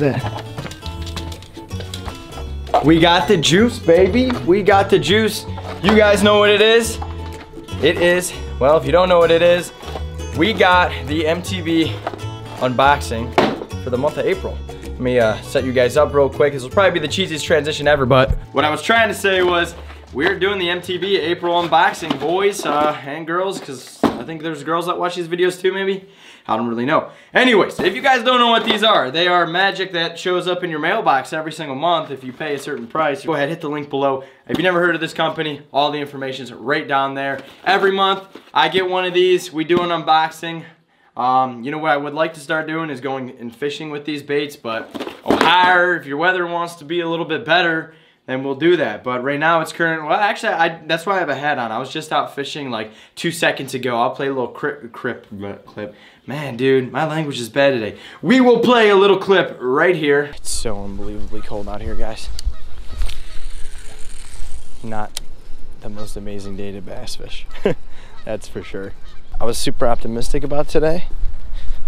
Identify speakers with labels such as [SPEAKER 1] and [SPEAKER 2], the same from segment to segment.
[SPEAKER 1] that? We got the juice, baby. We got the juice. You guys know what it is? It is, well, if you don't know what it is, we got the MTV unboxing for the month of April. Let me set you guys up real quick. This will probably be the cheesiest transition ever, but what I was trying to say was we're doing the MTV April unboxing, boys and girls, because I think there's girls that watch these videos too, maybe. I don't really know. Anyways, if you guys don't know what these are, they are magic that shows up in your mailbox every single month if you pay a certain price. Go ahead, hit the link below. If you never heard of this company, all the information is right down there. Every month, I get one of these. We do an unboxing. You know what I would like to start doing is going and fishing with these baits, but Ohio, if your weather wants to be a little bit better, then we'll do that. But right now it's current. Well, actually, that's why I have a hat on. I was just out fishing like 2 seconds ago. I'll play a little clip. Man, dude, my language is bad today. We will play a little clip right here. It's so unbelievably cold out here, guys. Not the most amazing day to bass fish. That's for sure. I was super optimistic about today,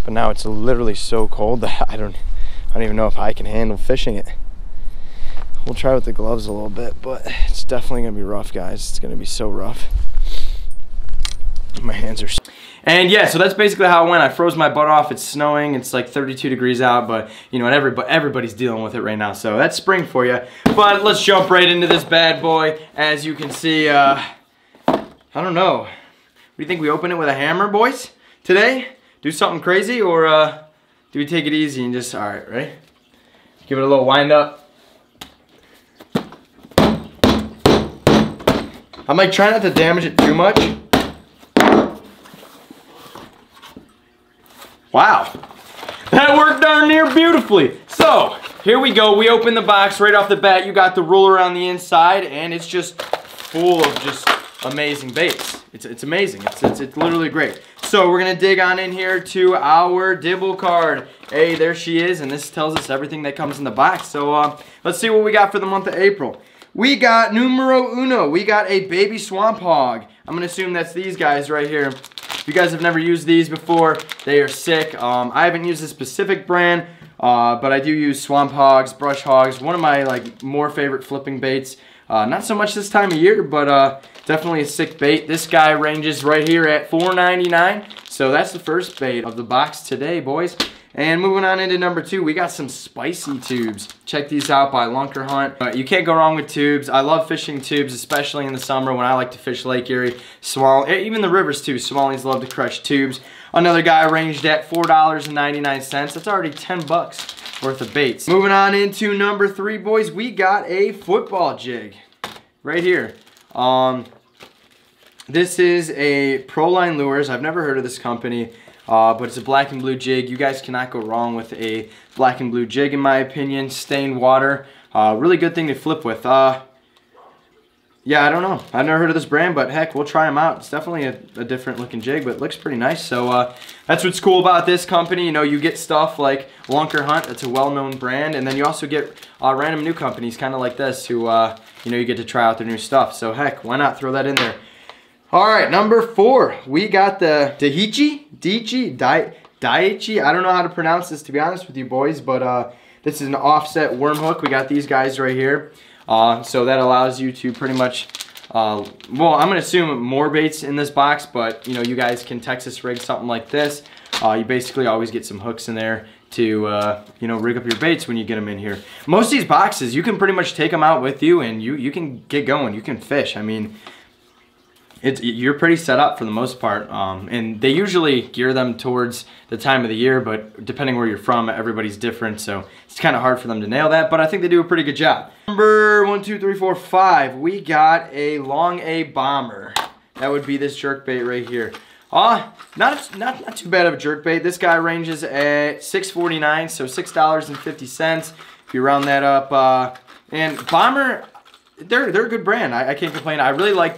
[SPEAKER 1] but now it's literally so cold that I don't even know if I can handle fishing it. We'll try with the gloves a little bit, but it's definitely gonna be rough, guys. It's gonna be so rough. My hands are... And yeah, so that's basically how it went. I froze my butt off. It's snowing. It's like 32 degrees out, but you know, everybody's dealing with it right now. So that's spring for you. But let's jump right into this bad boy. As you can see, I don't know. What do you think? We open it with a hammer, boys? Today? Do something crazy, or do we take it easy and just, all right, ready? Give it a little wind up. I'm like trying not to damage it too much. Wow, that worked darn near beautifully. So here we go. We open the box right off the bat. You got the ruler on the inside, and it's just full of just amazing baits. It's amazing. It's literally great. So we're gonna dig on in here to our Dibble card. Hey, there she is, and this tells us everything that comes in the box. So let's see what we got for the month of April. We got numero uno. We got a baby swamp hog. I'm gonna assume that's these guys right here. If you guys have never used these before, they are sick. I haven't used a specific brand, but I do use swamp hogs, brush hogs. One of my like more favorite flipping baits. Not so much this time of year, but definitely a sick bait. This guy ranges right here at $4.99. So that's the first bait of the box today, boys. And moving on into number 2, we got some spicy tubes. Check these out by Lunker Hunt. You can't go wrong with tubes. I love fishing tubes, especially in the summer when I like to fish Lake Erie, even the rivers too. Smallies love to crush tubes. Another guy ranged at $4.99. That's already 10 bucks worth of baits. Moving on into number 3, boys, we got a football jig right here. This is a Proline Lures. I've never heard of this company. But it's a black and blue jig. You guys cannot go wrong with a black and blue jig, in my opinion. Stained water. Really good thing to flip with. Yeah, I don't know. I've never heard of this brand, but heck, we'll try them out. It's definitely a different looking jig, but it looks pretty nice. So that's what's cool about this company. You know, you get stuff like Lunker Hunt. That's a well-known brand. And then you also get random new companies kind of like this who, you know, you get to try out their new stuff. So heck, why not throw that in there? All right, number 4, we got the Daiichi. I don't know how to pronounce this, to be honest with you, boys, but this is an offset worm hook. We got these guys right here. So that allows you to pretty much, well, I'm gonna assume more baits in this box, but you know, you guys can Texas rig something like this. You basically always get some hooks in there to, you know, rig up your baits when you get them in here. Most of these boxes, you can pretty much take them out with you and you can get going, you can fish. I mean, you're pretty set up for the most part, and they usually gear them towards the time of the year, but depending where you're from, everybody's different, so it's kind of hard for them to nail that, but I think they do a pretty good job. Number 1, 2, 3, 4, 5, we got a Long A Bomber. That would be this jerkbait right here. Not too bad of a jerkbait. This guy ranges at $6.49, so $6.50 if you round that up. And Bomber, they're a good brand. I can't complain. I really like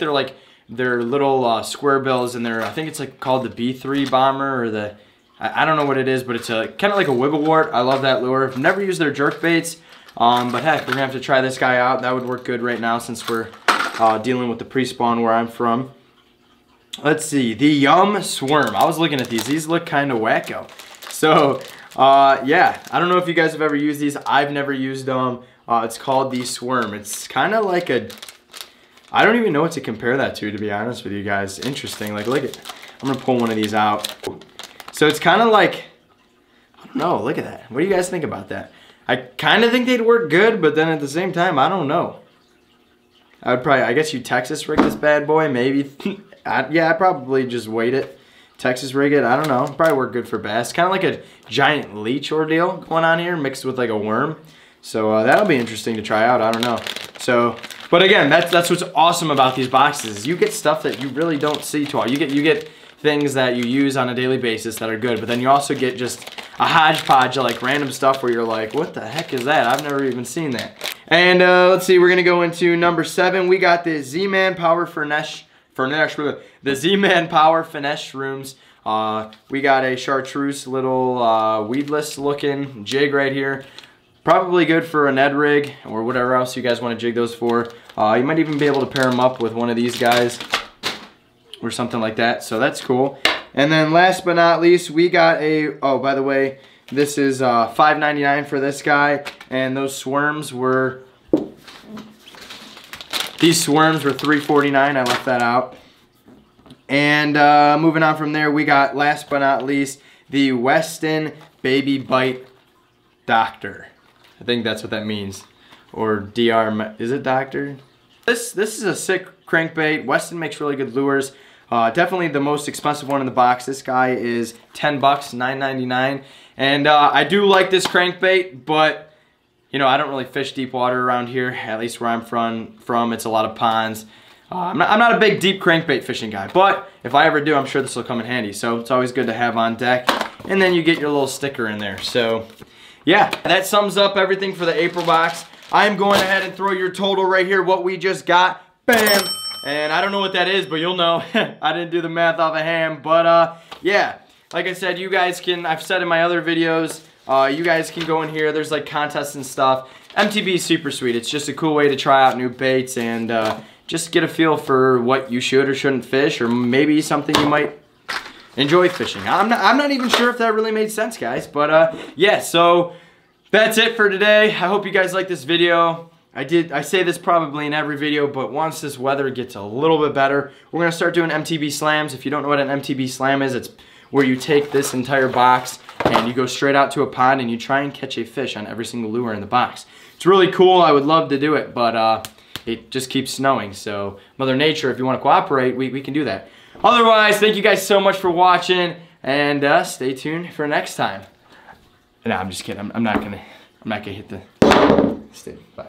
[SPEAKER 1] their little square bills and I think it's like called the B3 Bomber, or I don't know what it is, but it's kind of like a wigglewort. I love that lure. I've never used their jerk baits, but heck, we're gonna have to try this guy out. That would work good right now since we're dealing with the pre-spawn where I'm from. Let's see, the Yum Swarm. I was looking at these look kind of wacko. So Yeah, I don't know if you guys have ever used these. I've never used them. It's called the Swerm. It's kind of like a, I don't even know what to compare that to be honest with you guys. Interesting. Like, look at, I'm gonna pull one of these out. So it's kind of like, I don't know, look at that. What do you guys think about that? I kind of think they'd work good, but then at the same time, I don't know. I would probably, I guess you Texas rig this bad boy, maybe. Yeah, I'd probably just weight it. Texas rig it, I don't know. Probably work good for bass. Kind of like a giant leech ordeal going on here, mixed with like a worm. So that'll be interesting to try out, I don't know. So, but again, that's what's awesome about these boxes. Is you get stuff that you really don't see too often. You get things that you use on a daily basis that are good, but then you also get just a hodgepodge of like random stuff where you're like, what the heck is that? I've never even seen that. And let's see, we're gonna go into number 7. We got the Z-Man Power Finesse, the Z-Man Power Finesse Shrooms. We got a chartreuse little weedless looking jig right here. Probably good for a Ned rig or whatever else you guys want to jig those for. You might even be able to pair them up with one of these guys or something like that, so that's cool. And then last but not least, we got a, oh, by the way, this is $5.99 for this guy, and those Swerms were, these Swerms were $3.49. I left that out. And moving on from there, we got, last but not least, the Weston Baby Bite Doctor. I think that's what that means. Or DR, is it Doctor? This is a sick crankbait. Weston makes really good lures. Definitely the most expensive one in the box. This guy is 10 bucks, $9.99. And I do like this crankbait, but you know, I don't really fish deep water around here, at least where I'm from. It's a lot of ponds. I'm not a big deep crankbait fishing guy, but if I ever do, I'm sure this will come in handy. So it's always good to have on deck. And then you get your little sticker in there. So yeah, that sums up everything for the April box. I'm going ahead and throw your total right here, what we just got. Bam! And I don't know what that is, but you'll know. I didn't do the math off a ham, but yeah. Like I said, you guys can, I've said in my other videos, you guys can go in here. There's like contests and stuff. MTB is super sweet. It's just a cool way to try out new baits and just get a feel for what you should or shouldn't fish, or maybe something you might enjoy fishing. I'm not even sure if that really made sense, guys. But yeah, so that's it for today. I hope you guys like this video. I say this probably in every video, but once this weather gets a little bit better, we're gonna start doing MTB slams. If you don't know what an MTB slam is, it's where you take this entire box and you go straight out to a pond and you try and catch a fish on every single lure in the box. It's really cool. I would love to do it, but it just keeps snowing. So Mother Nature, if you want to cooperate, we can do that. Otherwise, thank you guys so much for watching, and stay tuned for next time. No, I'm just kidding. I'm not gonna hit the. Stay. Bye.